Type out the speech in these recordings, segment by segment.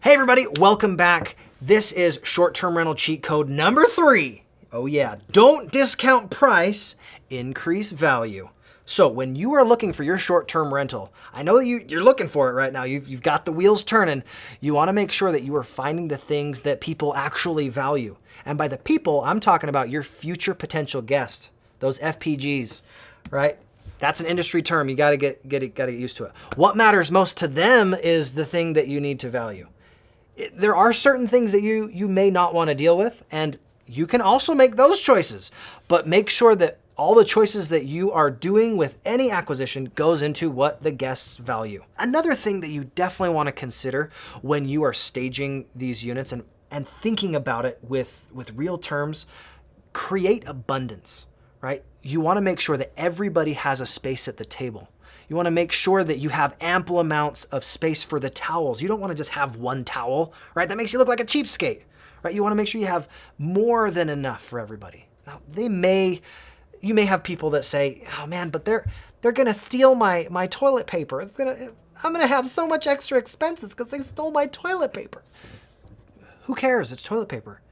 Hey everybody, welcome back. This is short-term rental cheat code number 3. Oh yeah, don't discount price, increase value. So when you are looking for your short-term rental, I know that you're looking for it right now. You've got the wheels turning. You want to make sure that you are finding the things that people actually value. And by the people, I'm talking about your future potential guests, those FPGs, right? That's an industry term. You got to get used to it. What matters most to them is the thing that you need to value. There are certain things that you may not want to deal with, and you can also make those choices, but make sure that all the choices that you are doing with any acquisition goes into what the guests value. Another thing that you definitely want to consider when you are staging these units and thinking about it with real terms, create abundance, right? You want to make sure that everybody has a space at the table. You want to make sure that you have ample amounts of space for the towels. You don't want to just have one towel, right? That makes you look like a cheapskate, right? You want to make sure you have more than enough for everybody. Now, you may have people that say, oh man, but they're gonna steal my toilet paper. I'm gonna have so much extra expenses because they stole my toilet paper. Who cares? It's toilet paper.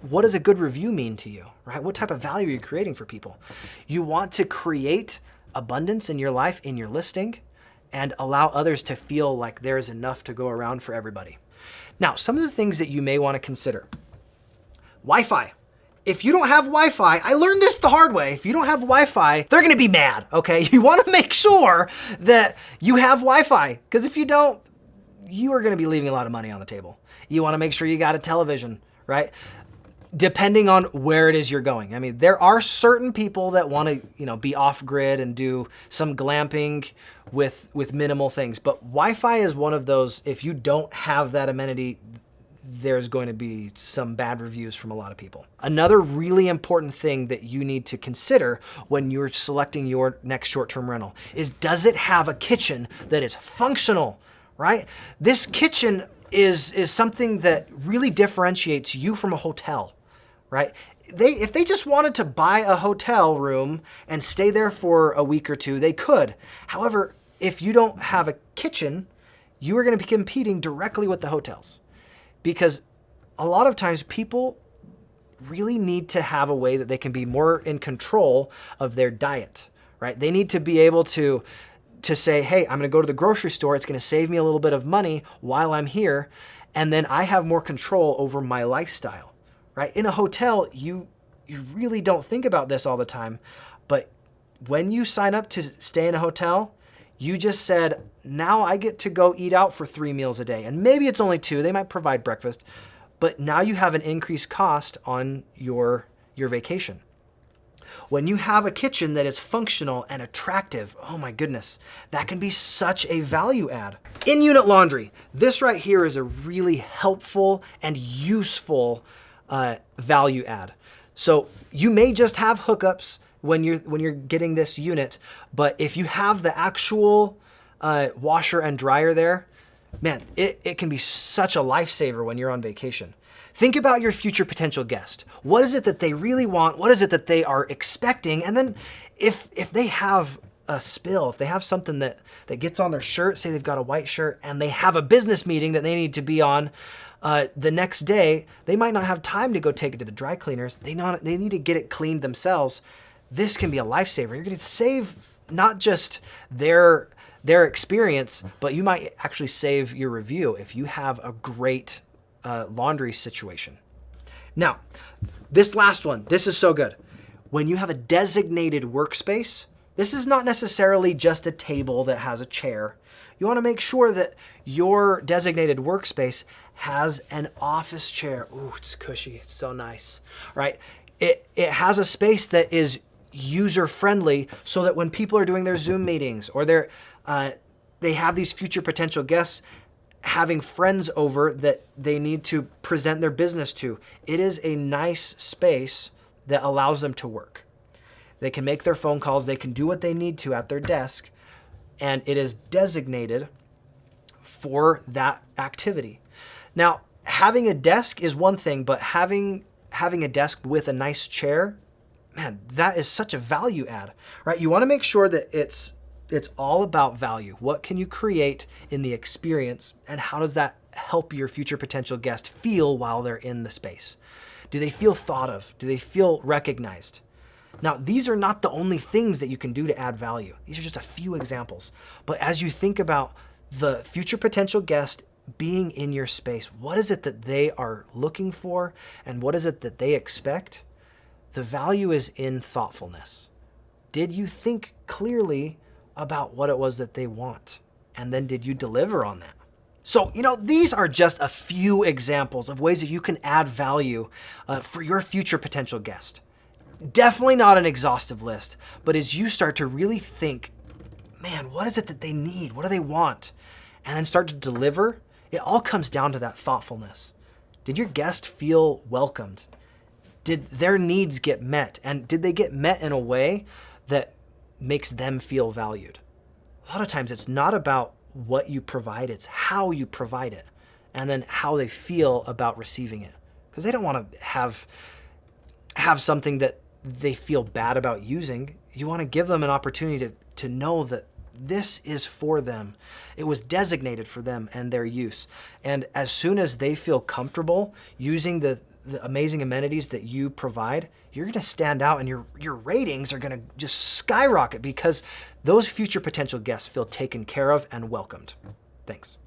What does a good review mean to you, right? What type of value are you creating for people? You want to create abundance in your life, in your listing, and allow others to feel like there is enough to go around for everybody. Now, some of the things that you may want to consider. Wi-Fi. If you don't have Wi-Fi, I learned this the hard way. If you don't have Wi-Fi, they're gonna be mad, okay? You wanna make sure that you have Wi-Fi, because if you don't, you are gonna be leaving a lot of money on the table. You wanna make sure you got a television, right? Depending on where it is you're going. I mean, there are certain people that wanna, be off grid and do some glamping with minimal things, but Wi-Fi is one of those, if you don't have that amenity, there's going to be some bad reviews from a lot of people. Another really important thing that you need to consider when you're selecting your next short-term rental is, does it have a kitchen that is functional, right? This kitchen is something that really differentiates you from a hotel, right? If they just wanted to buy a hotel room and stay there for a week or two, they could. However, if you don't have a kitchen, you are going to be competing directly with the hotels. Because a lot of times people really need to have a way that they can be more in control of their diet, right? They need to be able to say, hey, I'm gonna go to the grocery store, it's gonna save me a little bit of money while I'm here, and then I have more control over my lifestyle, right? In a hotel, you really don't think about this all the time, but when you sign up to stay in a hotel, you just said, now I get to go eat out for 3 meals a day. And maybe it's only 2, they might provide breakfast, but now you have an increased cost on your vacation. When you have a kitchen that is functional and attractive, oh my goodness, that can be such a value add. In-unit laundry, this right here is a really helpful and useful value add. So you may just have hookups when you're getting this unit, but if you have the actual washer and dryer there, man, it can be such a lifesaver when you're on vacation. Think about your future potential guest. What is it that they really want? What is it that they are expecting? And then if they have a spill, if they have something that gets on their shirt, say they've got a white shirt and they have a business meeting that they need to be on, the next day, they might not have time to go take it to the dry cleaners. They need to get it cleaned themselves. This can be a lifesaver. You're gonna save not just their experience, but you might actually save your review if you have a great laundry situation. Now, this last one, this is so good. When you have a designated workspace, this is not necessarily just a table that has a chair. You wanna make sure that your designated workspace has an office chair. Ooh, it's cushy, it's so nice, right? It has a space that is user-friendly so that when people are doing their Zoom meetings or they have these future potential guests having friends over that they need to present their business to, it is a nice space that allows them to work. They can make their phone calls, they can do what they need to at their desk, and it is designated for that activity. Now, having a desk is one thing, but having a desk with a nice chair, man, that is such a value add, right? You wanna make sure that it's all about value. What can you create in the experience and how does that help your future potential guest feel while they're in the space? Do they feel thought of? Do they feel recognized? Now, these are not the only things that you can do to add value. These are just a few examples. But as you think about the future potential guest being in your space, what is it that they are looking for and what is it that they expect? The value is in thoughtfulness. Did you think clearly about what it was that they want? And then did you deliver on that? So, these are just a few examples of ways that you can add value for your future potential guest. Definitely not an exhaustive list, but as you start to really think, man, what is it that they need? What do they want? And then start to deliver, it all comes down to that thoughtfulness. Did your guest feel welcomed? Did their needs get met? And did they get met in a way that makes them feel valued? A lot of times it's not about what you provide, it's how you provide it, and then how they feel about receiving it. Because they don't want to have something that they feel bad about using. You want to give them an opportunity to know that this is for them. It was designated for them and their use. And as soon as they feel comfortable using the amazing amenities that you provide, you're going to stand out and your ratings are going to just skyrocket because those future potential guests feel taken care of and welcomed. Thanks.